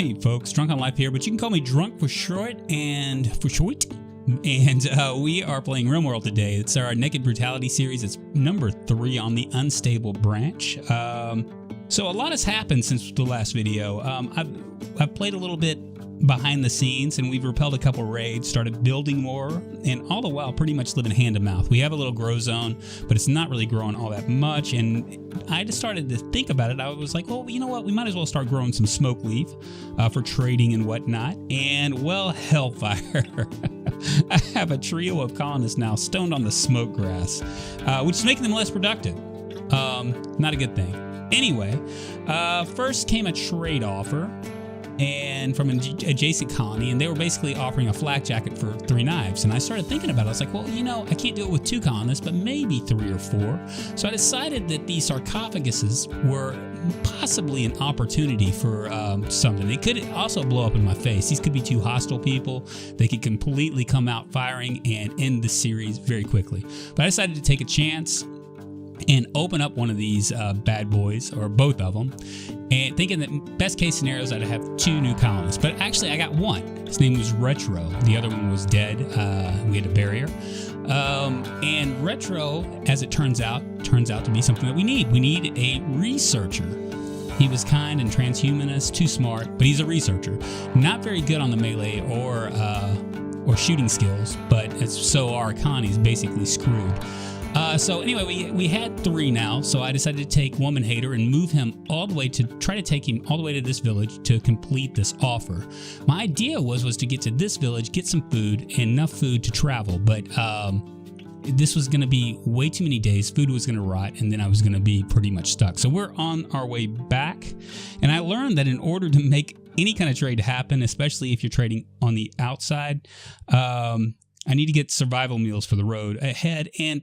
Hey folks, Drunkonlife here, but you can call me Drunk for short. And we are playing Rimworld today. It's our Naked Brutality series. It's number 3 on the Unstable branch. So a lot has happened since the last video. I've played a little bit behind the scenes, and we've repelled a couple raids, started building more, and all the while pretty much living hand to mouth. We have a little grow zone, but it's not really growing all that much, and I just started to think about it. I was like, well, you know what? We might as well start growing some smokeleaf for trading and whatnot. And, well, hellfire. I have a trio of colonists now stoned on the smoke grass, which is making them less productive. Not a good thing. Anyway, first came a trade offer and from an adjacent colony, and they were basically offering a flak jacket for 3 knives. And I started thinking about it. I was like, well, you know, I can't do it with 2 colonists, but maybe 3 or 4. So I decided that these sarcophaguses were possibly an opportunity for something. It could also blow up in my face. These could be 2 hostile people. They could completely come out firing and end the series very quickly. But I decided to take a chance and open up one of these bad boys, or both of them, and thinking that best case scenario is I'd have 2 new colonists. But actually I got 1. His name was Retro. The other one was dead. We had a barrier. And Retro, as it turns out to be something that we need. We need a researcher. He was kind and transhumanist, too smart, but he's a researcher. Not very good on the melee or shooting skills, but so our colony's basically screwed. So anyway, we had 3 now, so I decided to take Woman Hater and move him all the way to try to take him all the way to this village to complete this offer. My idea was to get to this village, get some food, and enough food to travel, but this was going to be way too many days. Food was going to rot, and then I was going to be pretty much stuck. So we're on our way back, and I learned that in order to make any kind of trade happen, especially if you're trading on the outside, I need to get survival meals for the road ahead, and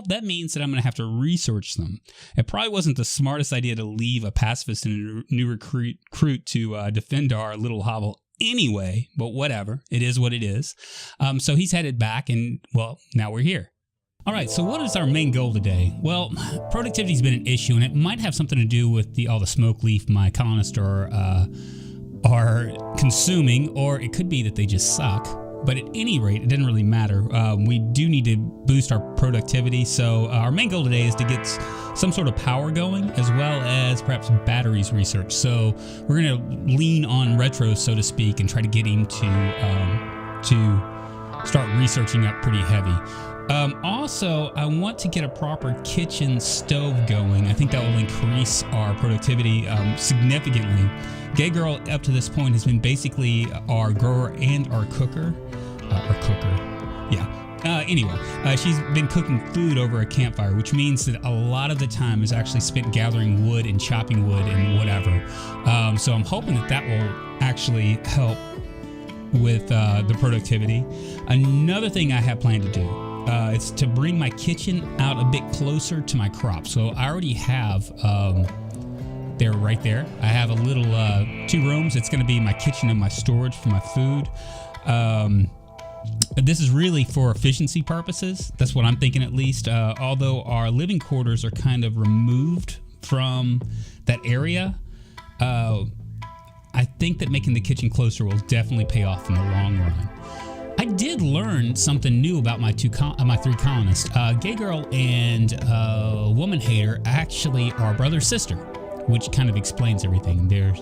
that means that I'm going to have to research them. It probably wasn't the smartest idea to leave a pacifist and a new recruit to defend our little hovel anyway, but whatever. It is what it is. So he's headed back, and, well, now we're here. All right, so what is our main goal today? Well, productivity's been an issue, and it might have something to do with all the smoke leaf my colonists are consuming, or it could be that they just suck. But at any rate, it didn't really matter. We do need to boost our productivity, so our main goal today is to get some sort of power going, as well as perhaps batteries research. So we're going to lean on Retro, so to speak, and try to get him to start researching up pretty heavy. Also, I want to get a proper kitchen stove going. I think that will increase our productivity significantly. Gay Girl, up to this point, has been basically our grower and our cooker. Anyway, she's been cooking food over a campfire, which means that a lot of the time is actually spent gathering wood and chopping wood and whatever. So I'm hoping that will actually help with the productivity. Another thing I have planned to do is to bring my kitchen out a bit closer to my crops. So I already have there, right there, I have a little 2 rooms. It's going to be my kitchen and my storage for my food. This is really for efficiency purposes. That's what I'm thinking, at least. Although our living quarters are kind of removed from that area, I think that making the kitchen closer will definitely pay off in the long run. I did learn something new about my 3 colonists. Gay Girl and Woman Hater actually are brother-sister, which kind of explains everything. There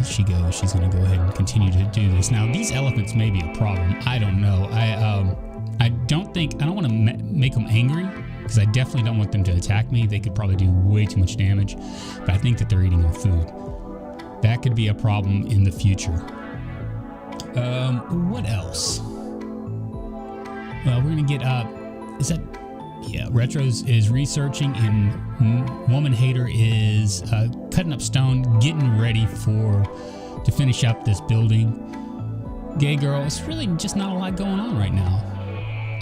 she goes. She's going to go ahead and continue to do this. Now, these elephants may be a problem. I don't know. I don't want to make them angry, because I definitely don't want them to attack me. They could probably do way too much damage, but I think that they're eating our food. That could be a problem in the future. What else? Well, we're going to get Retro is researching, and Woman Hater is cutting up stone, getting ready to finish up this building. Gay Girl, it's really just not a lot going on right now.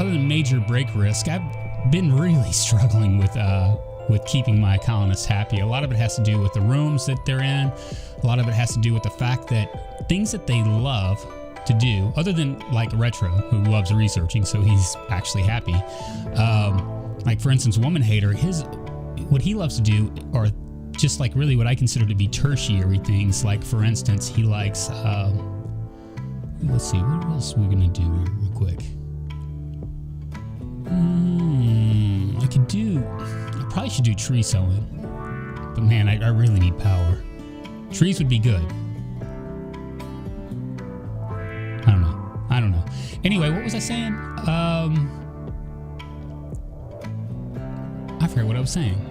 Other than major break risk, I've been really struggling with keeping my colonists happy. A lot of it has to do with the rooms that they're in. A lot of it has to do with the fact that things that they love to do, other than like Retro, who loves researching, so he's actually happy. Like, for instance, Woman Hater, what he loves to do are just like really what I consider to be tertiary things. Like, for instance, he likes, let's see, what else are we going to do real quick? I probably should do tree sowing. But man, I really need power. Trees would be good. I don't know. Anyway, what was I saying? I forget what I was saying.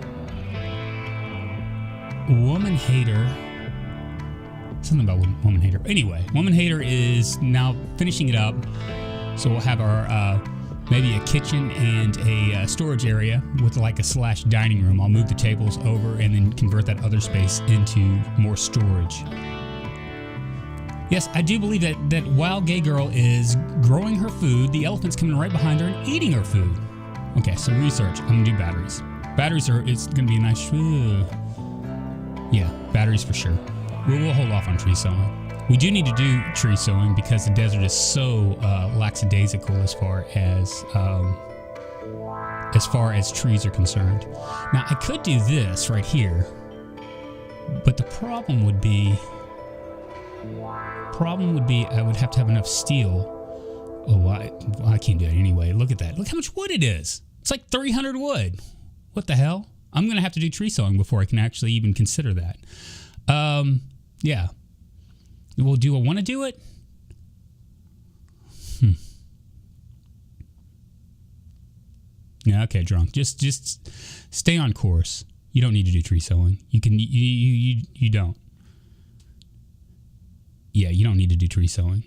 Woman hater. Something about woman hater. Anyway, woman hater is now finishing it up. So we'll have our maybe a kitchen and a storage area with like a / dining room. I'll move the tables over and then convert that other space into more storage. Yes, I do believe that while Gay Girl is growing her food, the elephant's coming right behind her and eating her food. Okay, so research. I'm gonna do batteries. Batteries it's gonna be a nice. Yeah, batteries for sure. We'll hold off on tree sowing. We do need to do tree sowing because the desert is so lackadaisical as far as trees are concerned. Now I could do this right here, but the problem would be I would have to have enough steel. Oh, I can't do it anyway. Look at that. Look how much wood it is. It's like 300 wood. What the hell? I'm gonna have to do tree sowing before I can actually even consider that. Yeah. Well, do I want to do it? Yeah, okay, drunk. Just stay on course. You don't need to do tree sowing. You don't. Yeah, you don't need to do tree sowing.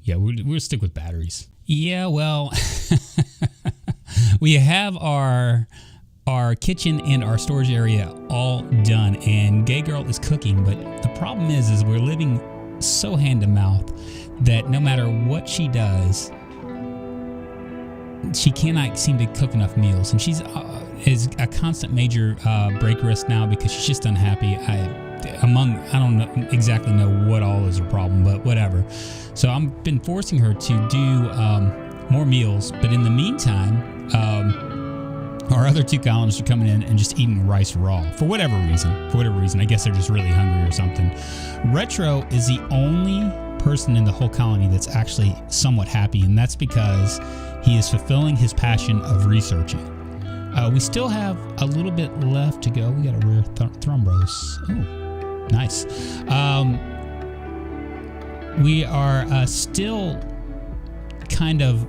Yeah, we'll stick with batteries. Yeah, well, we have our kitchen and our storage area all done, and Gay Girl is cooking, but the problem is we're living so hand to mouth that no matter what she does, she cannot seem to cook enough meals, and she's is a constant major break risk now because she's just unhappy. I don't exactly know what all is her problem, but whatever. So I've been forcing her to do more meals, but in the meantime, our other two colonists are coming in and just eating rice raw for whatever reason. I guess they're just really hungry or something. Retro is the only person in the whole colony that's actually somewhat happy, and that's because he is fulfilling his passion of researching. We still have a little bit left to go. We got a rare thrombose. Oh, nice. We are still kind of,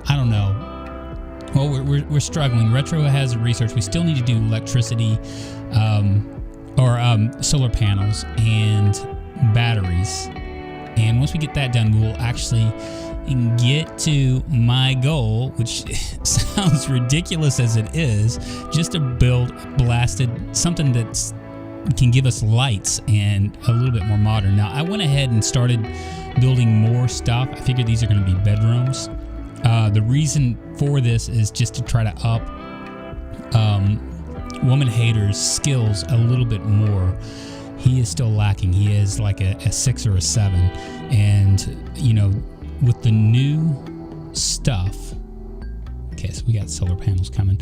I don't know. Well, we're struggling. Retro has research. We still need to do electricity, or solar panels and batteries. And once we get that done, we will actually get to my goal, which sounds ridiculous as it is, just to build something that can give us lights and a little bit more modern. Now, I went ahead and started building more stuff. I figured these are going to be bedrooms. The reason for this is just to try to up Woman Hater's skills a little bit more. He is still lacking. He is like a 6 or a 7. And, you know, with the new stuff... Okay, so we got solar panels coming.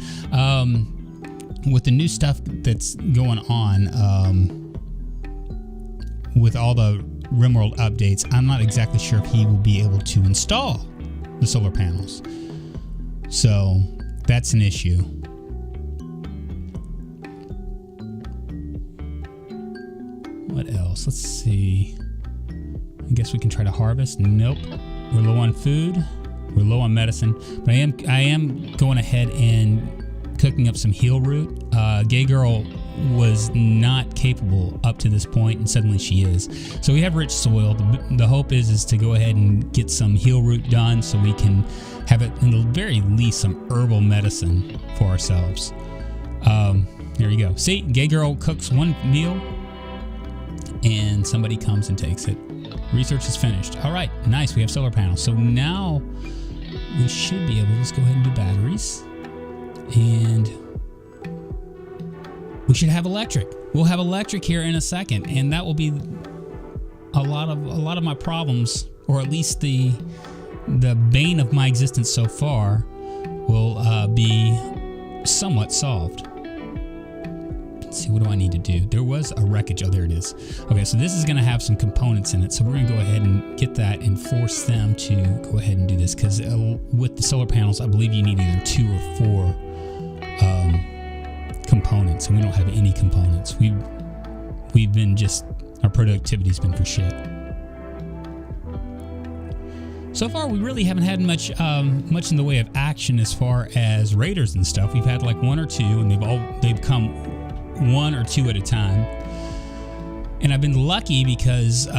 With the new stuff that's going on, with all the Rimworld updates, I'm not exactly sure if he will be able to install the solar panels. So that's an issue. What else? Let's see. I guess we can try to harvest. Nope. We're low on food. We're low on medicine. But I am going ahead and cooking up some heal root. Gay Girl was not capable up to this point, and suddenly she is. So we have rich soil. The hope is to go ahead and get some heal root done so we can have it, in the very least, some herbal medicine for ourselves. There you go. See, Gay Girl cooks one meal and somebody comes and takes it. Research is finished. All right, nice. We have solar panels. So now we should be able to just go ahead and do batteries. And we should have electric. We'll have electric here in a second, and that will be a lot of my problems, or at least the bane of my existence so far, will be somewhat solved. let's see, what do I need to do? There was a wreckage. Oh, there it is. Okay, so this is going to have some components in it. So we're going to go ahead and get that and force them to go ahead and do this, because with the solar panels, I believe you need either 2 or 4 components, and we don't have any components. We've been just, our productivity's been for shit. So far, we really haven't had much in the way of action as far as raiders and stuff. We've had like 1 or 2, and they've come 1 or 2 at a time. And I've been lucky because you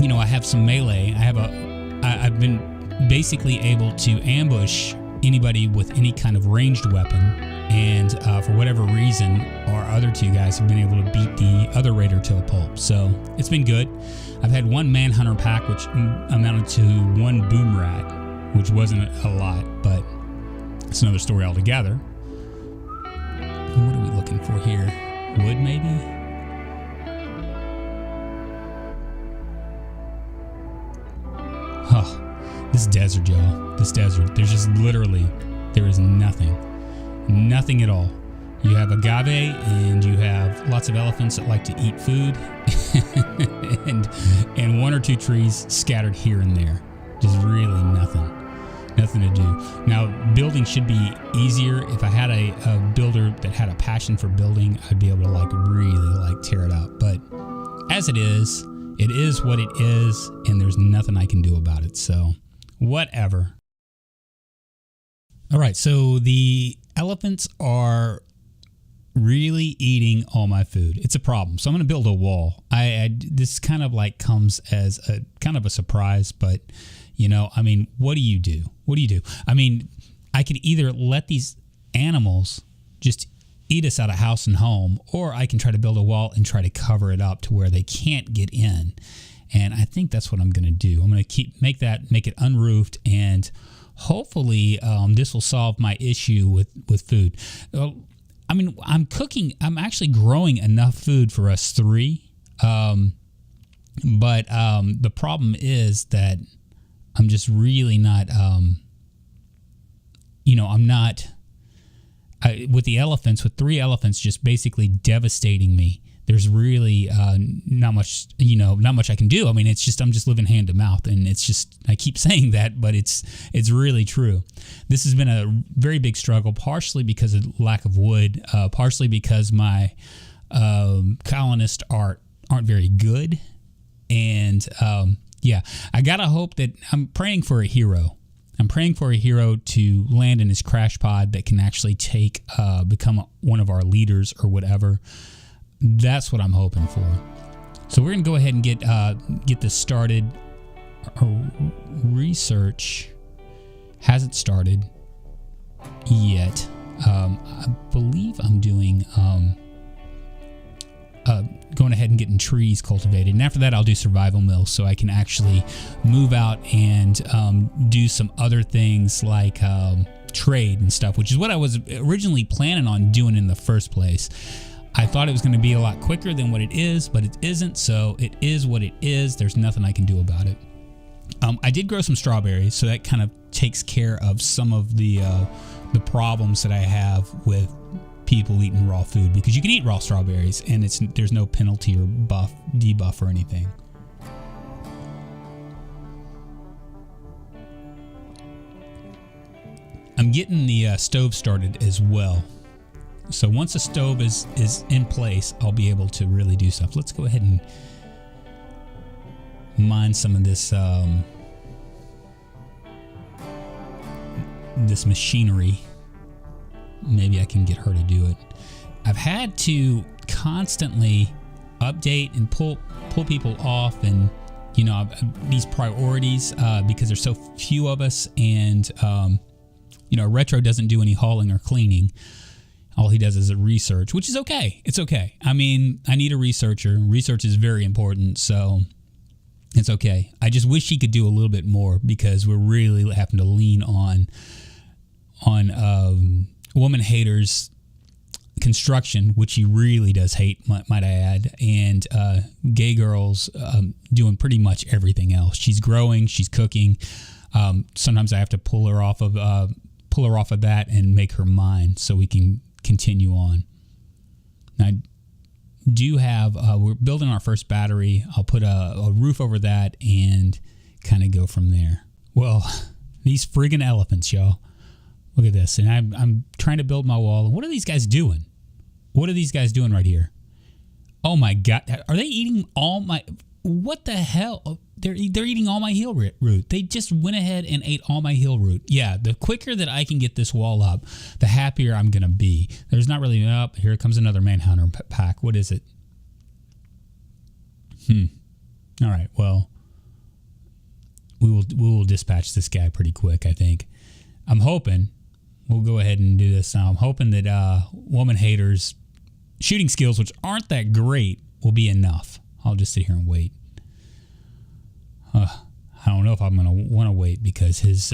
know, I have some melee. I've been basically able to ambush anybody with any kind of ranged weapon. And for whatever reason, our other 2 guys have been able to beat the other raider to a pulp. So it's been good. I've had 1 manhunter pack, which amounted to 1 boom rat, which wasn't a lot, but it's another story altogether. What are we looking for here? Wood, maybe? Oh, this desert, y'all. This desert. There's just literally, there is nothing. Nothing at all. You have agave, and you have lots of elephants that like to eat food, and 1 or 2 trees scattered here and there. Just really nothing to do. Now, building should be easier. If I had a builder that had a passion for building, I'd be able to really tear it up. But as it is what it is, and there's nothing I can do about it. So whatever. All right, so the elephants are really eating all my food. It's a problem. So I'm going to build a wall. This kind of comes as a kind of a surprise, but you know, I mean, what do you do? I mean, I could either let these animals just eat us out of house and home, or I can try to build a wall and try to cover it up to where they can't get in. And I think that's what I'm going to do. I'm going to make it unroofed, and hopefully this will solve my issue with food. I mean, I'm actually growing enough food for us 3. But the problem is that I'm just really not, you know, I'm not, with the elephants, with 3 elephants just basically devastating me. There's really not much I can do. I mean, it's just, I'm just living hand to mouth, and it's just, I keep saying that, but it's really true. This has been a very big struggle, partially because of lack of wood, partially because my colonists aren't very good. And yeah, I gotta hope that, I'm praying for a hero. I'm praying for a hero to land in his crash pod that can actually become one of our leaders or whatever. That's what I'm hoping for. So we're gonna go ahead and get this started. Our research hasn't started yet. I believe I'm doing going ahead and getting trees cultivated, and after that I'll do survival mills, so I can actually move out and do some other things like trade and stuff, which is what I was originally planning on doing in the first place. I thought it was going to be a lot quicker than what it is, but it isn't, so it is what it is. There's nothing I can do about it. I did grow some strawberries, so that kind of takes care of some of the problems that I have with people eating raw food, because you can eat raw strawberries and there's no penalty or debuff or anything. I'm getting the stove started as well. So once the stove is in place, I'll be able to really do stuff. Let's go ahead and mine some of this this machinery. Maybe I can get her to do it. I've had to constantly update and pull people off, and you know, these priorities because there's so few of us, and you know, Retro doesn't do any hauling or cleaning. All he does is a research, which is okay. It's okay. I mean, I need a researcher. Research is very important, so it's okay. I just wish he could do a little bit more, because we're really having to lean on woman haters construction, which he really does hate, might I add, and gay girls doing pretty much everything else. She's growing, she's cooking. Sometimes I have to pull her off of that and make her mine so we can continue on. Now, I do have, we're building our first battery. I'll put a roof over that and kind of go from there. Well, these friggin' elephants, y'all. Look at this. And I'm trying to build my wall. What are these guys doing? What are these guys doing right here? Oh my God. Are they eating all my... What the hell? They're eating all my heel root. They just went ahead and ate all my heel root. Yeah, the quicker that I can get this wall up, the happier I'm going to be. There's not really... Oh, here comes another manhunter pack. What is it? All right, well, we will dispatch this guy pretty quick, I think. I'm hoping... We'll go ahead and do this now. I'm hoping that woman haters' shooting skills, which aren't that great, will be enough. I'll just sit here and wait. I don't know if I'm going to want to wait because his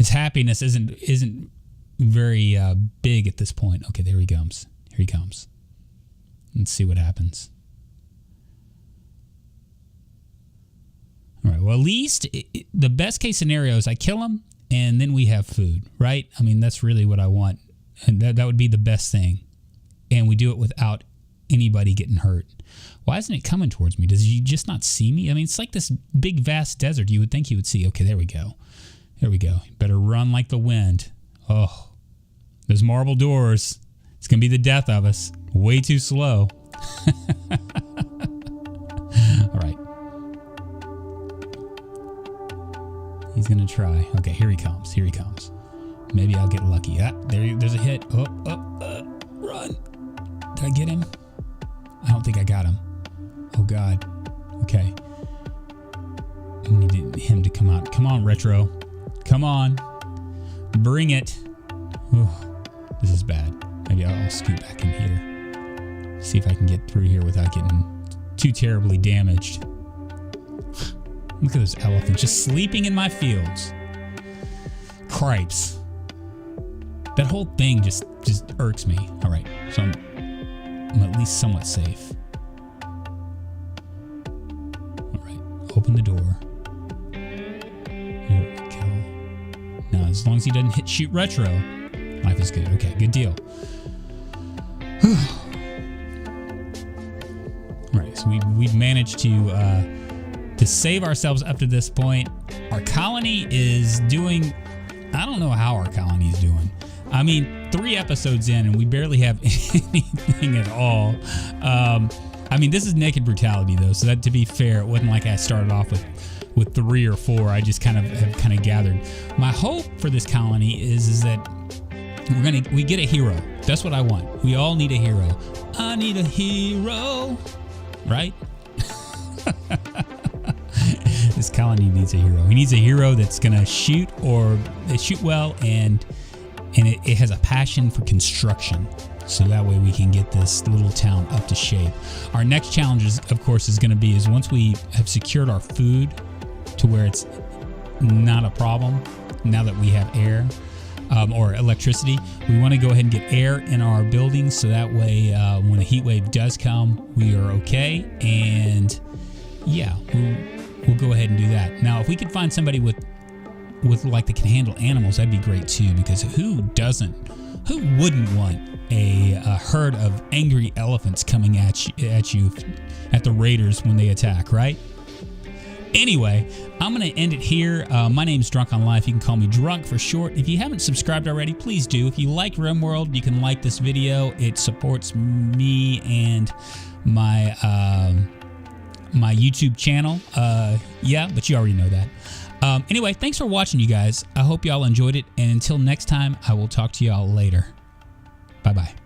happiness isn't very big at this point. Okay, there he comes. Here he comes. Let's see what happens. All right. Well, at least the best case scenario is I kill him. And then we have food, right? I mean, that's really what I want. And that would be the best thing. And we do it without anybody getting hurt. Why isn't it coming towards me? Does he just not see me? I mean, it's like this big, vast desert. You would think he would see. Okay, there we go. There we go. Better run like the wind. Oh, those marble doors. It's going to be the death of us. Way too slow. All right. He's going to try. Okay, here he comes. Here he comes. Maybe I'll get lucky. There's a hit. Run. Did I get him? I don't think I got him. Oh, God. Okay. I need him to come out. Come on, Retro. Come on. Bring it. Oh, this is bad. Maybe I'll scoot back in here. See if I can get through here without getting too terribly damaged. Look at those elephants just sleeping in my fields. Cripes. That whole thing just irks me. All right, so I'm at least somewhat safe. All right, open the door. There we go. Now, as long as he doesn't shoot Retro, life is good. Okay, good deal. All right, so we've managed to save ourselves up to this point. Our colony is doing... I don't know how our colony is doing. I mean, 3 episodes in and we barely have anything at all. I mean, this is Naked Brutality though, so that, to be fair, it wasn't like I started off with 3 or 4. I just have gathered. My hope for this colony is that we get a hero. That's what I want. We all need a hero. I need a hero, right? This colony needs a hero. He needs a hero that's gonna shoot well, and it has a passion for construction. So that way we can get this little town up to shape. Our next challenge is, of course, is gonna be once we have secured our food to where it's not a problem. Now that we have air or electricity, we want to go ahead and get air in our buildings so that way when a heat wave does come, we are okay. And yeah, we'll go ahead and do that. Now, if we could find somebody with like that can handle animals, that'd be great too. Because who wouldn't want a herd of angry elephants coming at you at the raiders when they attack, right? Anyway, I'm going to end it here. My name's Drunkonlife. You can call me Drunk for short. If you haven't subscribed already, please do. If you like Rimworld, you can like this video. It supports me and my my YouTube channel. Yeah, but you already know that. Anyway, thanks for watching, you guys. I hope y'all enjoyed it. And until next time, I will talk to y'all later. Bye-bye.